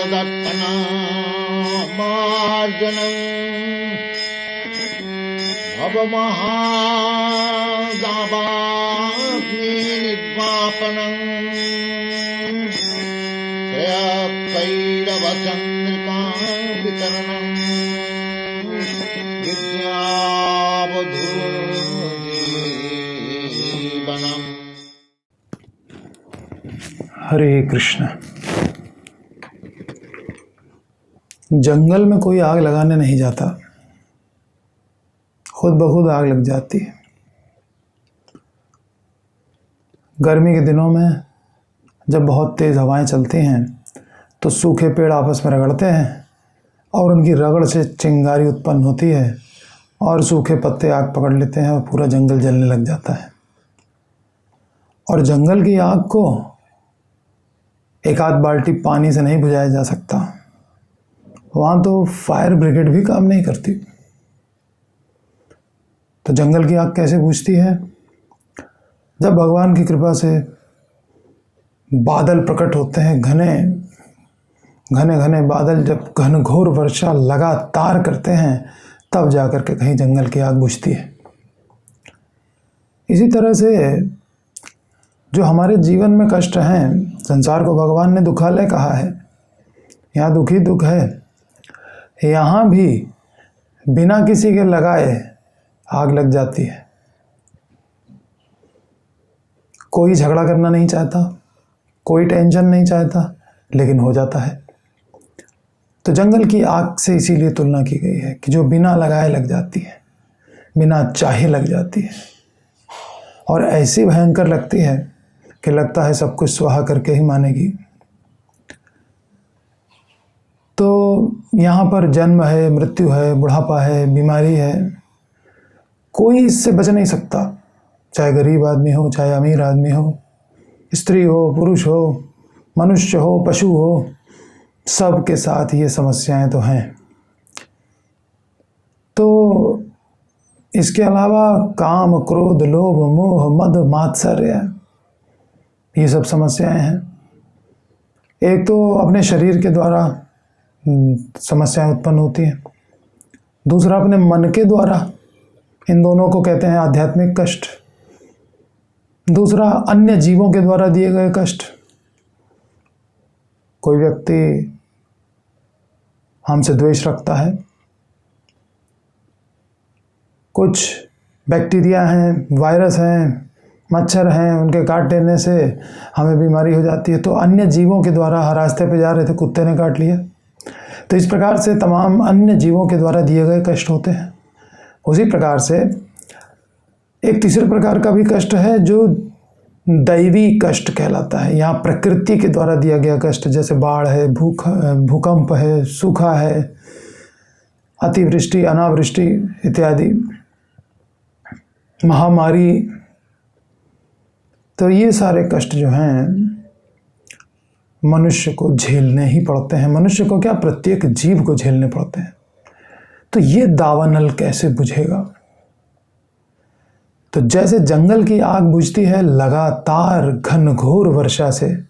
तदत्तनामार्जनम् भवमहादावाग्निर्वापनम् श्रेयकैरवचन्द्रिका वितरणम् विद्यावधूजीवनम्। हरे कृष्ण। जंगल में कोई आग लगाने नहीं जाता, खुद ब खुद आग लग जाती है। गर्मी के दिनों में जब बहुत तेज़ हवाएं चलती हैं तो सूखे पेड़ आपस में रगड़ते हैं और उनकी रगड़ से चिंगारी उत्पन्न होती है और सूखे पत्ते आग पकड़ लेते हैं और पूरा जंगल जलने लग जाता है। और जंगल की आग को एक आध बाल्टी पानी से नहीं बुझाया जा सकता, वहाँ तो फायर ब्रिगेड भी काम नहीं करती। तो जंगल की आग कैसे बुझती है? जब भगवान की कृपा से बादल प्रकट होते हैं, घने घने बादल जब घनघोर वर्षा लगातार करते हैं, तब जाकर के कहीं जंगल की आग बुझती है। इसी तरह से जो हमारे जीवन में कष्ट हैं, संसार को भगवान ने दुखालय कहा है, यहाँ दुखी दुख है, यहाँ भी बिना किसी के लगाए आग लग जाती है। कोई झगड़ा करना नहीं चाहता, कोई टेंशन नहीं चाहता, लेकिन हो जाता है। तो जंगल की आग से इसीलिए तुलना की गई है कि जो बिना लगाए लग जाती है, बिना चाहे लग जाती है और ऐसी भयंकर लगती है कि लगता है सब कुछ स्वाहा करके ही मानेगी। तो यहाँ पर जन्म है, मृत्यु है, बुढ़ापा है, बीमारी है, कोई इससे बच नहीं सकता। चाहे गरीब आदमी हो, चाहे अमीर आदमी हो, स्त्री हो, पुरुष हो, मनुष्य हो, पशु हो, सब के साथ ये समस्याएं तो हैं। तो इसके अलावा काम, क्रोध, लोभ, मोह, मद, मात्सर्य, ये सब समस्याएं हैं। एक तो अपने शरीर के द्वारा समस्याएं उत्पन्न होती हैं, दूसरा अपने मन के द्वारा, इन दोनों को कहते हैं आध्यात्मिक कष्ट। दूसरा अन्य जीवों के द्वारा दिए गए कष्ट। कोई व्यक्ति हमसे द्वेष रखता है, कुछ बैक्टीरिया हैं, वायरस हैं, मच्छर हैं, उनके काट लेने से हमें बीमारी हो जाती है। तो अन्य जीवों के द्वारा, हर रास्ते पे जा रहे थे, कुत्ते ने काट लिया। तो इस प्रकार से तमाम अन्य जीवों के द्वारा दिए गए कष्ट होते हैं। उसी प्रकार से एक तीसरे प्रकार का भी कष्ट है जो दैवी कष्ट कहलाता है। यहाँ प्रकृति के द्वारा दिया गया कष्ट, जैसे बाढ़ है, भूकंप है, सूखा है, अतिवृष्टि, अनावृष्टि इत्यादि, महामारी। तो ये सारे कष्ट जो हैं मनुष्य को झेलने ही पड़ते हैं। मनुष्य को क्या, प्रत्येक जीव को झेलने पड़ते हैं। तो ये दावानल कैसे बुझेगा? तो जैसे जंगल की आग बुझती है लगातार घनघोर वर्षा से,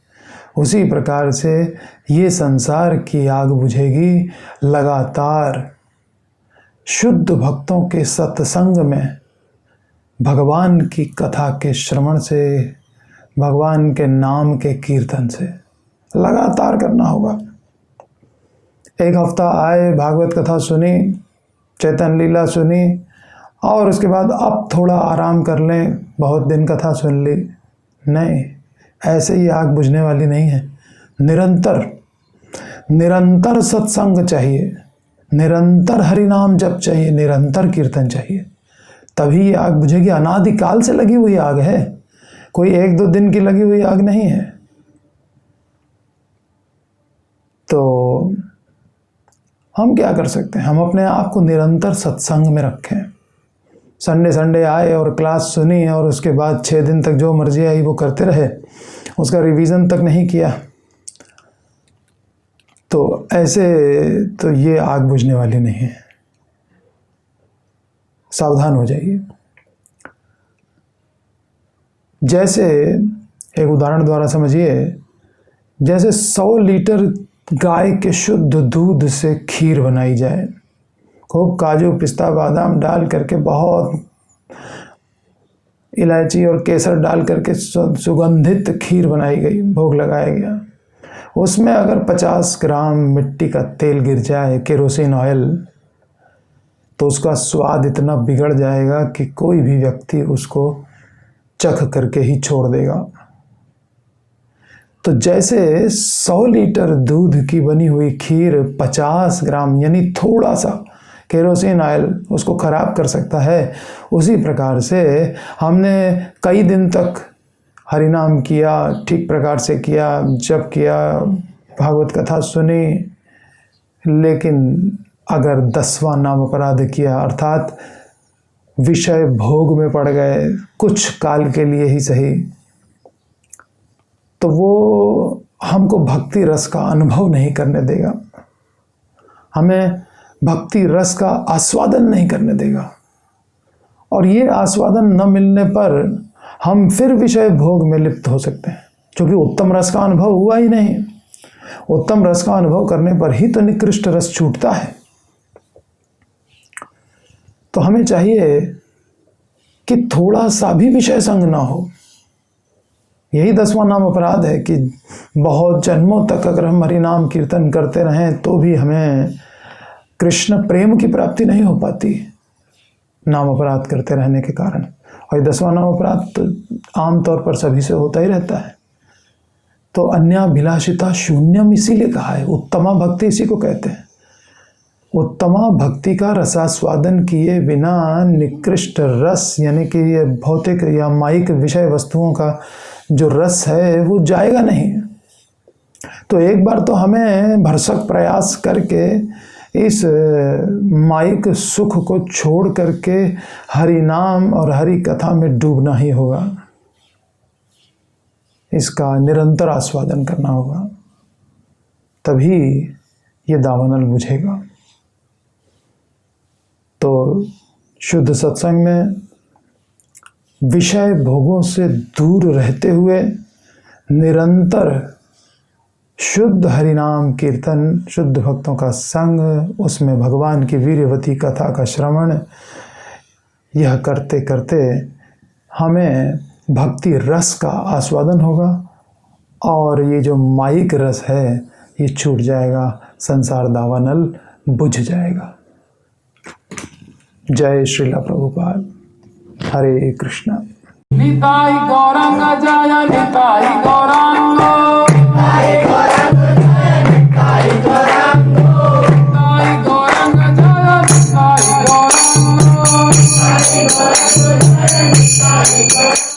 उसी प्रकार से ये संसार की आग बुझेगी लगातार शुद्ध भक्तों के सत्संग में, भगवान की कथा के श्रवण से, भगवान के नाम के कीर्तन से। लगातार करना होगा। एक हफ्ता आए, भागवत कथा सुनी, चैतन्य लीला सुनी और उसके बाद अब थोड़ा आराम कर लें, बहुत दिन कथा सुन ली। नहीं, ऐसे ही आग बुझने वाली नहीं है। निरंतर सत्संग चाहिए, निरंतर हरि नाम जप चाहिए, निरंतर कीर्तन चाहिए, तभी ये आग बुझेगी। अनादिकाल से लगी हुई आग है, कोई एक दो दिन की लगी हुई आग नहीं है। तो हम क्या कर सकते हैं? हम अपने आप को निरंतर सत्संग में रखें। संडे आए और क्लास सुनी और उसके बाद 6 दिन तक जो मर्जी आई वो करते रहे, उसका रिवीजन तक नहीं किया, तो ऐसे तो ये आग बुझने वाली नहीं है। सावधान हो जाइए। जैसे एक उदाहरण द्वारा समझिए, जैसे 100 लीटर गाय के शुद्ध दूध से खीर बनाई जाए, खूब काजू पिस्ता बादाम डाल करके, बहुत इलायची और केसर डाल करके सुगंधित खीर बनाई गई, भोग लगाया गया। उसमें अगर 50 ग्राम मिट्टी का तेल गिर जाए, केरोसिन ऑयल, तो उसका स्वाद इतना बिगड़ जाएगा कि कोई भी व्यक्ति उसको चख करके ही छोड़ देगा। तो जैसे 100 लीटर दूध की बनी हुई खीर 50 ग्राम यानी थोड़ा सा केरोसिन ऑयल उसको खराब कर सकता है, उसी प्रकार से हमने कई दिन तक हरिनाम किया, ठीक प्रकार से किया, जप किया, भागवत कथा सुनी, लेकिन अगर 10वां नाम अपराध किया अर्थात विषय भोग में पड़ गए कुछ काल के लिए ही सही, तो वो हमको भक्ति रस का अनुभव नहीं करने देगा, हमें भक्ति रस का आस्वादन नहीं करने देगा। और ये आस्वादन न मिलने पर हम फिर विषय भोग में लिप्त हो सकते हैं, क्योंकि उत्तम रस का अनुभव हुआ ही नहीं। उत्तम रस का अनुभव करने पर ही तो निकृष्ट रस छूटता है। तो हमें चाहिए कि थोड़ा सा भी विषय संग ना हो। यही 10वां नाम अपराध है कि बहुत जन्मों तक अगर हम हरि नाम कीर्तन करते रहें तो भी हमें कृष्ण प्रेम की प्राप्ति नहीं हो पाती, नाम अपराध करते रहने के कारण। और 10वां नाम अपराध तो आमतौर पर सभी से होता ही रहता है। तो अन्याभिलाषिता शून्यम इसीलिए कहा है, उत्तमा भक्ति इसी को कहते हैं। उत्तमा भक्ति का रसास्वादन किए बिना निकृष्ट रस यानी कि ये भौतिक या माइक विषय वस्तुओं का जो रस है वो जाएगा नहीं। तो एक बार तो हमें भरसक प्रयास करके इस माइक सुख को छोड़ करके हरि नाम और हरि कथा में डूबना ही होगा, इसका निरंतर आस्वादन करना होगा, तभी ये दावानल बुझेगा। तो शुद्ध सत्संग में विषय भोगों से दूर रहते हुए निरंतर शुद्ध हरिनाम कीर्तन, शुद्ध भक्तों का संग, उसमें भगवान की वीर्यवती कथा का श्रवण, यह करते करते हमें भक्ति रस का आस्वादन होगा और ये जो माइक रस है ये छूट जाएगा, संसार दावानल बुझ जाएगा। जय श्रीला प्रभुपाद। हरे कृष्णा। निताई गौरंग जय निताई गौरंग, निताई गौरंग जय निताई गौरंग, निताई गौरंग जय निताई गौरंग, निताई गौरंग जय निताई गौरंग।